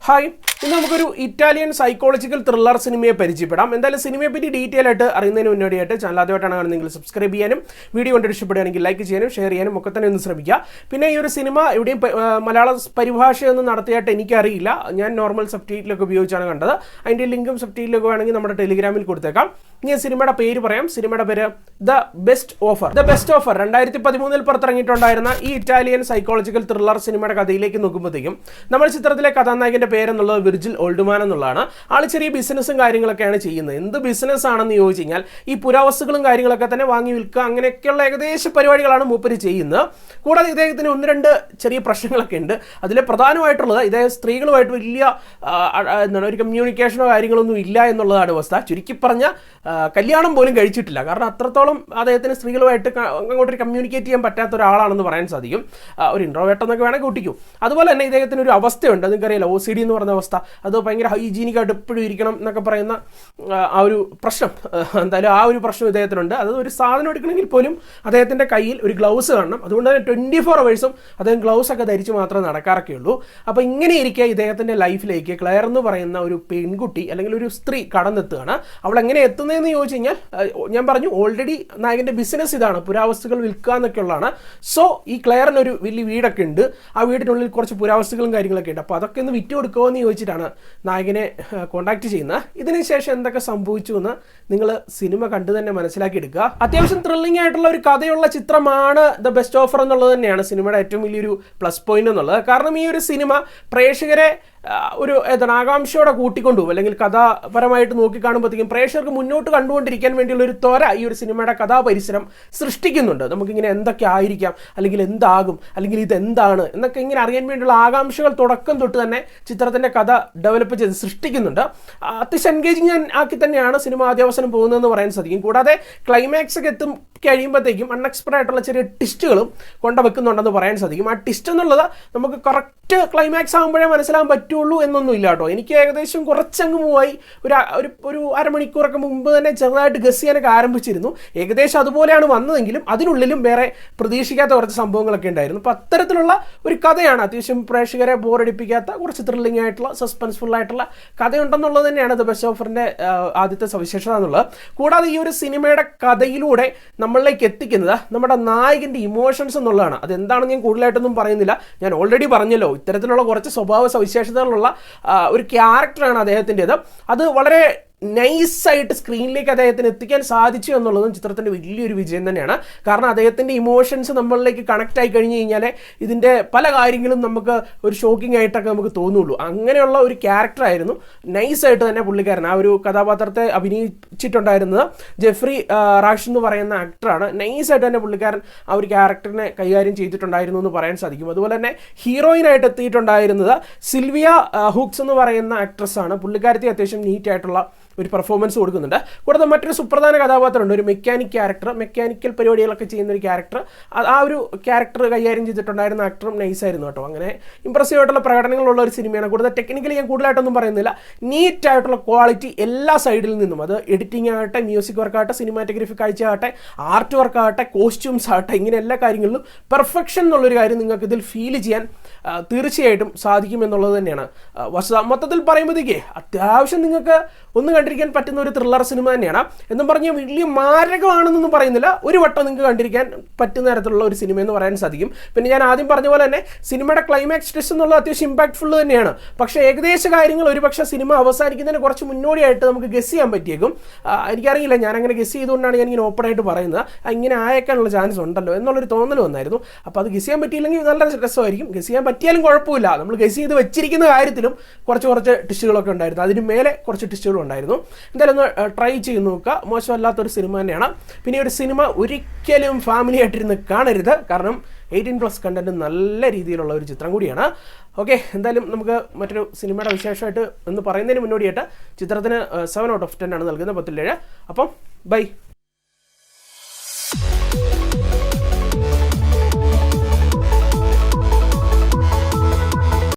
Hi, ഇന്ന് നമുക്കൊരു Italian psychological thriller സിനിമയെ പരിചയപ്പെടാം. എന്തായാലും സിനിമയെ പറ്റി ഡീറ്റെയിൽ ആയിട്ട് അറിയുന്നതിന് മുന്നോടിയായിട്ട് ചാനൽ ആദ്യമായിട്ടാണ് കാണുന്നതെങ്കിൽ സബ്സ്ക്രൈബ് ചെയ്യാനും വീഡിയോ കണ്ട് ഇഷ്ടപ്പെടുകയാണെങ്കിൽ ലൈക്ക് ചെയ്യാനും ഷെയർ ചെയ്യാനും ഒക്കെ തന്നെ ഒന്ന് ശ്രമിക്കുക. പിന്നെ ഈ ഒരു സിനിമ എവിടെയും മലയാള പരിഭാഷയൊന്നും നടത്തിയായിട്ട് എനിക്കറിയില്ല. ഞാൻ നോർമൽ സബ് ടൈറ്റിലൊക്കെ ഉപയോഗിച്ചാണ് കണ്ടത്. അതിൻ്റെ ലിങ്കും സബ് ടൈറ്റിലൊക്കെ വേണമെങ്കിൽ നമ്മുടെ ടെലിഗ്രാമിൽ കൊടുത്തേക്കാം. ഇനി സിനിമയുടെ പേര് പറയാം. സിനിമയുടെ പേര് ദ ബെസ്റ്റ് ഓഫർ. 2013 പുറത്തിറങ്ങിയിട്ടുണ്ടായിരുന്ന ഈ ഇറ്റാലിയൻ സൈക്കോളജിക്കൽ ത്രില്ലർ സിനിമയുടെ കഥയിലേക്ക് നോക്കുമ്പോഴത്തേക്കും നമ്മൾ ചിത്രത്തിലെ കഥാനായകന്റെ പേരെന്നുള്ളത് വിർജിൽ ഓൾഡ്മാൻ എന്നുള്ളതാണ്. ആൾ ചെറിയ ബിസിനസ്സും കാര്യങ്ങളൊക്കെയാണ് ചെയ്യുന്നത്. എന്ത് ബിസിനസ് ആണെന്ന് ചോദിച്ചു കഴിഞ്ഞാൽ ഈ പുരാവസ്തുക്കളും കാര്യങ്ങളൊക്കെ തന്നെ വാങ്ങി വിൽക്കുക, അങ്ങനെയൊക്കെയുള്ള ഏകദേശ പരിപാടികളാണ് മൂപ്പര് ചെയ്യുന്നത്. കൂടാതെ ഇദ്ദേഹത്തിന് ഒന്ന് രണ്ട് ചെറിയ പ്രശ്നങ്ങളൊക്കെ ഉണ്ട്. അതിലെ പ്രധാനമായിട്ടുള്ളത് ഇദ്ദേഹം സ്ത്രീകളുമായിട്ട് വലിയ ഒരു കമ്മ്യൂണിക്കേഷനോ കാര്യങ്ങളൊന്നും ഇല്ല എന്നുള്ളതാണ് അവസ്ഥ. ചുരുക്കി പറഞ്ഞ കല്യാണം പോലും കഴിച്ചിട്ടില്ല. കാരണം അത്രത്തോളം അദ്ദേഹത്തിന് സ്ത്രീകളുമായിട്ട് അങ്ങോട്ടൊരു കമ്മ്യൂണിക്കേറ്റ് ചെയ്യാൻ പറ്റാത്ത ഒരാളാണെന്ന് പറയാൻ സാധിക്കും. ഒരു ഇൻട്രോവേർട്ട് എന്നൊക്കെ വേണമെങ്കിൽ കൂട്ടിക്കും. അതുപോലെ തന്നെ ഇദ്ദേഹത്തിന് ഒരു അവസ്ഥയുണ്ട്, നിങ്ങൾക്കറിയില്ല, OCD എന്ന് പറഞ്ഞ അവസ്ഥ. അത് ഭയങ്കര ഹൈജീനിക്കായിട്ട് എപ്പോഴും ഇരിക്കണം എന്നൊക്കെ പറയുന്ന ആ ഒരു പ്രശ്നം, എന്തായാലും ആ ഒരു പ്രശ്നം ഇദ്ദേഹത്തിനുണ്ട്. അത് ഒരു സാധനം എടുക്കണമെങ്കിൽ പോലും അദ്ദേഹത്തിൻ്റെ കയ്യിൽ ഒരു ഗ്ലൗസ് കാണണം. അതുകൊണ്ട് തന്നെ 24 hours അദ്ദേഹം ഗ്ലൗസ് ഒക്കെ ധരിച്ച് മാത്രമേ നടക്കാറൊക്കെ ഉള്ളൂ. അപ്പോൾ ഇങ്ങനെ ഇരിക്കുക ഇദ്ദേഹത്തിൻ്റെ ലൈഫിലേക്ക് ക്ലെയർ എന്ന് പറയുന്ന ഒരു പെൺകുട്ടി അല്ലെങ്കിൽ ഒരു സ്ത്രീ കടന്നെത്തുകയാണ്. അവൾ എങ്ങനെ എത്തുന്നതെന്ന് ചോദിച്ചു കഴിഞ്ഞാൽ ഞാൻ പറഞ്ഞു, ഓൾറെഡി നായകൻ്റെ ബിസിനസ് ഇതാണ്, പുരാവസ്തുക്കൾ വിൽക്കുക എന്നൊക്കെ ഉള്ളതാണ്. സോ ഈ ക്ലെയറിനൊരു വലിയ വീടൊക്കെ ഉണ്ട്. ആ വീടിനുള്ളിൽ കുറച്ച് പുരാവസ്തുക്കളും കാര്യങ്ങളൊക്കെ ഉണ്ട്. അപ്പോൾ അതൊക്കെ ഒന്ന് വിറ്റ് കൊടുക്കുമോ എന്ന് ചോദിച്ചിട്ടാണ് നായകനെ കോൺടാക്ട് ചെയ്യുന്നത്. ഇതിനുശേഷം എന്തൊക്കെ സംഭവിച്ചു എന്ന് നിങ്ങൾ സിനിമ കണ്ടു തന്നെ മനസ്സിലാക്കിയെടുക്കുക. അത്യാവശ്യം ത്രില്ലിംഗ് ആയിട്ടുള്ള ഒരു കഥയുള്ള ചിത്രമാണ് ദ ബെസ്റ്റ് ഓഫർ എന്നുള്ളത് തന്നെയാണ് സിനിമയുടെ ഏറ്റവും വലിയൊരു പ്ലസ് പോയിന്റ് എന്നുള്ളത്. കാരണം ഈ ഒരു സിനിമ പ്രേക്ഷകരെ ഒരു ആകാംക്ഷയോടെ കൂട്ടിക്കൊണ്ടുപോകും, അല്ലെങ്കിൽ കഥാപരമായിട്ട് നോക്കിക്കാണുമ്പോഴത്തേക്കും പ്രേക്ഷകർക്ക് മുന്നോട്ട് കണ്ടുകൊണ്ടിരിക്കാൻ വേണ്ടിയുള്ള ഒരു ത്വര ഈ ഒരു സിനിമയുടെ കഥാപരിസരം സൃഷ്ടിക്കുന്നുണ്ട്. നമുക്കിങ്ങനെ എന്തൊക്കെ ആയിരിക്കാം, അല്ലെങ്കിൽ എന്താകും, അല്ലെങ്കിൽ ഇതെന്താണ് എന്നൊക്കെ ഇങ്ങനെ അറിയാൻ വേണ്ടിയുള്ള ആകാംക്ഷകൾ തുടക്കം തൊട്ട് തന്നെ ചിത്രത്തിൻ്റെ കഥ ഡെവലപ്പ് ചെയ്ത് സൃഷ്ടിക്കുന്നുണ്ട്. അത്യാവശ്യം എൻഗേജിങ് ആക്കി തന്നെയാണ് സിനിമ ആദ്യാവസാനം പോകുന്നതെന്ന് പറയാൻ സാധിക്കും. കൂടാതെ ക്ലൈമാക്സ് ഒക്കെ കഴിയുമ്പോഴത്തേക്കും അൺഎക്സ്പെക്റ്റഡ് ആയിട്ടുള്ള ചെറിയ ട്വിസ്റ്റുകളും കൊണ്ടുവെക്കുന്നുണ്ടെന്ന് പറയാൻ സാധിക്കും. ആ ട്വിസ്റ്റ് എന്നുള്ളത് നമുക്ക് കറക്റ്റ് ക്ലൈമാക്സ് ആകുമ്പോഴേ മനസ്സിലാകാൻ പറ്റുള്ളൂ എന്നൊന്നും ഇല്ല കേട്ടോ. എനിക്ക് ഏകദേശം കുറച്ചങ്ങ് മൂവായി ഒരു അരമണിക്കൂറൊക്കെ മുമ്പ് തന്നെ ചെറുതായിട്ട് ഗസ് ചെയ്യാനൊക്കെ ആരംഭിച്ചിരുന്നു. ഏകദേശം അതുപോലെയാണ് വന്നതെങ്കിലും അതിനുള്ളിലും വേറെ പ്രതീക്ഷിക്കാത്ത കുറച്ച് സംഭവങ്ങളൊക്കെ ഉണ്ടായിരുന്നു. അപ്പോൾ അത്തരത്തിലുള്ള ഒരു കഥയാണ്, അത്യാവശ്യം പ്രേക്ഷകരെ ബോറടിപ്പിക്കാത്ത കുറച്ച് ത്രില്ലിംഗ് ആയിട്ടുള്ള സസ്പെൻസ്ഫുൾ ആയിട്ടുള്ള കഥയുണ്ടെന്നുള്ളത് തന്നെയാണ് ദ ബെസ്റ്റ് ഓഫറിൻ്റെ ആദ്യത്തെ സവിശേഷത എന്നുള്ളത്. കൂടാതെ ഈ ഒരു സിനിമയുടെ കഥയിലൂടെ നമ്മളിലേക്ക് എത്തിക്കുന്നത് നമ്മുടെ നായകൻ്റെ ഇമോഷൻസ് എന്നുള്ളതാണ്. അതെന്താണെന്ന് ഞാൻ കൂടുതലായിട്ടൊന്നും പറയുന്നില്ല. ഞാൻ ഓൾറെഡി പറഞ്ഞല്ലോ, ഇത്തരത്തിലുള്ള കുറച്ച് സ്വഭാവ സവിശേഷതകളുള്ള ഒരു ക്യാരക്ടറാണ് അദ്ദേഹത്തിൻ്റെത്. അത് വളരെ നൈസായിട്ട് സ്ക്രീനിലേക്ക് അദ്ദേഹത്തിന് എത്തിക്കാൻ സാധിച്ചു എന്നുള്ളതും ചിത്രത്തിൻ്റെ വലിയൊരു വിജയം തന്നെയാണ്. കാരണം അദ്ദേഹത്തിൻ്റെ ഇമോഷൻസ് നമ്മളിലേക്ക് കണക്റ്റ് ആയി കഴിഞ്ഞ് കഴിഞ്ഞാൽ ഇതിൻ്റെ പല കാര്യങ്ങളും നമുക്ക് ഒരു ഷോക്കിംഗ് ആയിട്ടൊക്കെ നമുക്ക് തോന്നുള്ളൂ. അങ്ങനെയുള്ള ഒരു ക്യാരക്ടറായിരുന്നു. നൈസായിട്ട് തന്നെ പുള്ളിക്കാരൻ ആ ഒരു കഥാപാത്രത്തെ അഭിനയിച്ചിട്ടുണ്ടായിരുന്നത് ജെഫ്രി റാഷ് എന്ന് പറയുന്ന ആക്ടറാണ്. നൈസായിട്ട് തന്നെ പുള്ളിക്കാരൻ ആ ഒരു ക്യാരക്ടറിനെ കൈകാര്യം ചെയ്തിട്ടുണ്ടായിരുന്നു എന്ന് പറയാൻ സാധിക്കും. അതുപോലെ തന്നെ ഹീറോയിനായിട്ട് എത്തിയിട്ടുണ്ടായിരുന്നത് സിൽവിയ ഹൂക്സ് എന്ന് പറയുന്ന ആക്ട്രസ്സാണ്. പുള്ളിക്കാരത്തി അത്യാവശ്യം നീറ്റായിട്ടുള്ള ഒരു പെർഫോമൻസ് കൊടുക്കുന്നുണ്ട്. കൂടാതെ മറ്റൊരു സുപ്രധാന കഥാപാത്രമുണ്ട്, ഒരു മെക്കാനിക്കൽ പരിപാടികളൊക്കെ ചെയ്യുന്ന ഒരു ക്യാരക്ടർ. ആ ഒരു ക്യാരക്ടർ കൈകാര്യം ചെയ്തിട്ടുണ്ടായിരുന്ന ആക്ടറും നൈസായിരുന്നു കേട്ടോ. അങ്ങനെ ഇംപ്രസീവ് ആയിട്ടുള്ള പ്രകടനങ്ങളുള്ള ഒരു സിനിമയാണ്. കൂടുതൽ ടെക്നിക്കലി ഞാൻ കൂടുതലായിട്ടൊന്നും പറയുന്നില്ല. നീറ്റായിട്ടുള്ള ക്വാളിറ്റി എല്ലാ സൈഡിൽ നിന്നും, അത് എഡിറ്റിംഗ് ആകട്ടെ, മ്യൂസിക് വർക്കാകട്ടെ, സിനിമാറ്റോഗ്രഫി കാഴ്ചയാകട്ടെ, ആർട്ട് വർക്കാകട്ടെ, കോസ്റ്റ്യൂംസ് ആകട്ടെ, ഇങ്ങനെ എല്ലാ കാര്യങ്ങളിലും പെർഫെക്ഷൻ എന്നുള്ളൊരു കാര്യം നിങ്ങൾക്ക് ഇതിൽ ഫീൽ ചെയ്യാൻ തീർച്ചയായിട്ടും സാധിക്കുമെന്നുള്ളത് തന്നെയാണ് വസ്തുത. മൊത്തത്തിൽ പറയുമ്പോഴത്തേക്ക് അത്യാവശ്യം നിങ്ങൾക്ക് ഒന്ന് കണ്ടിരിക്കാൻ പറ്റുന്ന ഒരു ത്രില്ലർ സിനിമ തന്നെയാണ്. എന്നും പറഞ്ഞാൽ വലിയ മാരകമാണെന്നൊന്നും പറയുന്നില്ല, ഒരു വട്ടം നിങ്ങൾക്ക് കണ്ടിരിക്കാൻ പറ്റുന്ന തരത്തിലുള്ള ഒരു സിനിമ എന്ന് പറയാൻ സാധിക്കും. പിന്നെ ഞാൻ ആദ്യം പറഞ്ഞ പോലെ തന്നെ സിനിമയുടെ ക്ലൈമാക്സ് ട്വിസ്റ്റ് എന്നുള്ളത് അത്യാവശ്യം ഇമ്പാക്ട്ഫുൾ തന്നെയാണ്. പക്ഷേ ഏകദേശ കാര്യങ്ങൾ ഒരുപക്ഷെ സിനിമ അവസാനിക്കുന്നതിന് കുറച്ച് മുന്നോടിയായിട്ട് നമുക്ക് ഗസ് ചെയ്യാൻ പറ്റിയേക്കും. എനിക്കറിയില്ല, ഞാനങ്ങനെ ഗസ് ചെയ്തുകൊണ്ടാണ് ഞാനിങ്ങനെ ഓപ്പണായിട്ട് പറയുന്നത്. ഇങ്ങനെ ആയേക്കാനുള്ള ചാൻസ് ഉണ്ടല്ലോ എന്നുള്ളൊരു തോന്നൽ വന്നായിരുന്നു. അപ്പോൾ അത് ഗസ് ചെയ്യാൻ പറ്റിയില്ലെങ്കിൽ നല്ല രസമായിരിക്കും. ഗസ് ചെയ്യാൻ പറ്റിയാലും കുഴപ്പമില്ല. നമ്മൾ ഗസ് ചെയ്ത് വെച്ചിരിക്കുന്ന കാര്യത്തിലും കുറച്ച് ടിസ്റ്റുകളൊക്കെ ഉണ്ടായിരുന്നു. അതിന് മേലെ കുറച്ച് ടിസ്റ്റുകളും ഉണ്ടായിരുന്നു. എന്തായാലും ഒന്ന് ട്രൈ ചെയ്ത് നോക്കുക. മോശമല്ലാത്തൊരു സിനിമ തന്നെയാണ്. പിന്നെ ഒരു സിനിമ ഒരിക്കലും ഫാമിലി ആയിട്ടിരുന്ന് കാണരുത്. കാരണം 18+ കണ്ടന്റ് നല്ല രീതിയിലുള്ള ഒരു ചിത്രം കൂടിയാണ്. ഓക്കെ, എന്തായാലും നമുക്ക് മറ്റൊരു സിനിമയുടെ വിശേഷമായിട്ട് എന്ന് പറയുന്നതിന് മുന്നോടിയായിട്ട് ചിത്രത്തിന് 7 out of 10 ആണ് നൽകുന്നത്, 10/7. അപ്പം ബൈ.